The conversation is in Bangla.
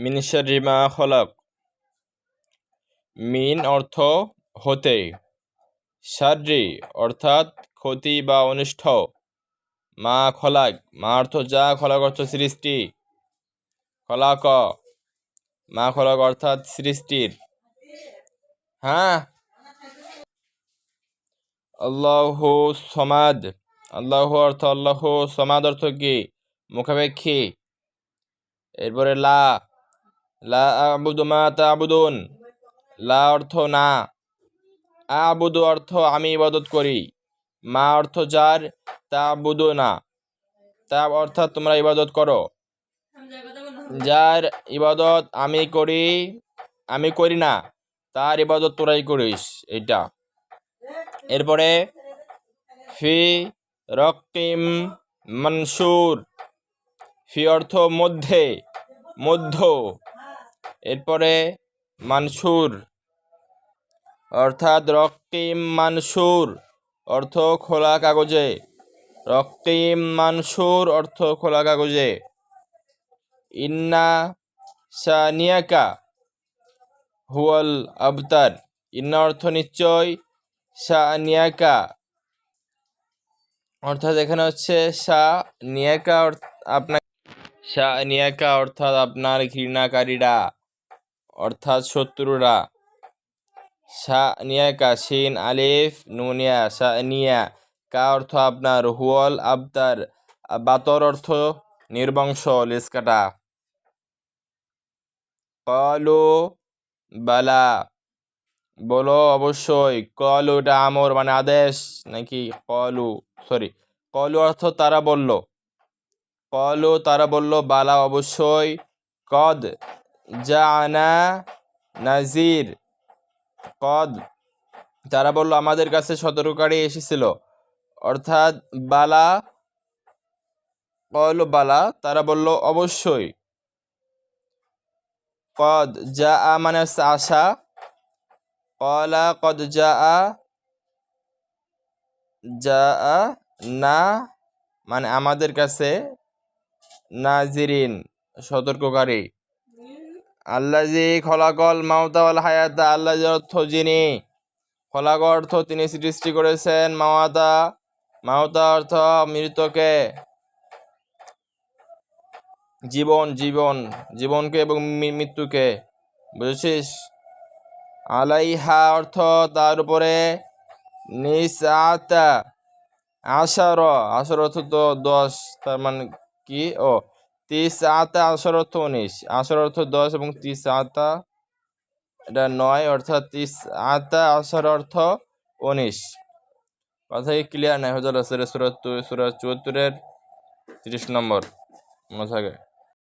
মিন শাররি মা খলাক। মিন অর্থ হতে, শাররি অর্থাৎ ক্ষতি বা অনিষ্ট, মা খলাক মা অর্থ যা, খলাক অর্থ সৃষ্টি, খলাক মা খলাক অর্থাৎ সৃষ্টির। হ্যাঁ, আল্লাহু সমাদ। আল্লাহ অর্থ আল্লাহ, সমাদ অর্থ কি? মুখাপেক্ষী। এরপরে লা, লা আবুদু মা তা'বুদুন। লা অর্থ না, আবুদু অর্থ আমি ইবাদত করি, মা অর্থ যার, তা'বুদুনা তা অর্থাৎ তোমরা ইবাদত করো, যার ইবাদত আমি করি না, তার ইবাদত তোরাই করিস, এইটা। এরপরে ফি রকিম মানসুর। ফি অর্থ মধ্যে, মধ্য। এরপরে মানসুর অর্থাৎ রকিম মানসুর অর্থ খোলা কাগজে, রকিম মানসুর অর্থ খোলা কাগজে। ইন্না শানিয়াকা হুয়াল আবতার। ইন্না অর্থ নিশ্চয়, শানিয়াকা অর্থাৎ এখানে হচ্ছে শানিয়াকা আপনার, শানিয়াকা অর্থাৎ আপনার ঘৃণাকারীরা, অর্থাৎ শত্রুরা। শানিয়াকা শিন আলিফ নুনিয়া শানিয়া, কা অর্থ আপনার, হুয়াল আবতার বাতর অর্থ নির্বংশ, লেজকাটা। কলু বালা, বলো অবশ্যই। কলু এটা আমর মানে আদেশ নাকি? কলু অর্থ তারা বলল, কলু তারা বলল, বালা অবশ্যই। কদ জাআনা নাজির, কদ তারা বলল আমাদের কাছে সতর্ককারী এসেছিল, অর্থাৎ বালা, কলু বালা তারা বলল অবশ্যই। কদ জাআ মানে আশা, কলা কদ জাআ না মানে আমাদের কাছে, নাজিরিন সতর্ককারী। আল্লাযী খলাকাল মাউতা ওয়াল হায়াতা, আল্লাযী অর্থ যিনি, খলাক অর্থ তিনি সৃষ্টি করেছেন, মাউতা অর্থ মৃতকে, জীবনকে এবং মৃত্যুকে, বুঝেছিস? আলাইহা অর্থ তার উপরে, নিসআতা আশার অর্থ তো 10, তার মানে কি? ও তিসআতা আশার অর্থ 19, আশার অর্থ 10 এবং তিসআতা এটা 9, অর্থাৎ তিসআতা আশার অর্থ 19। কথা কি ক্লিয়ার? নাই হজর সূরা 74 এর 30 নম্বর মনে থাকে।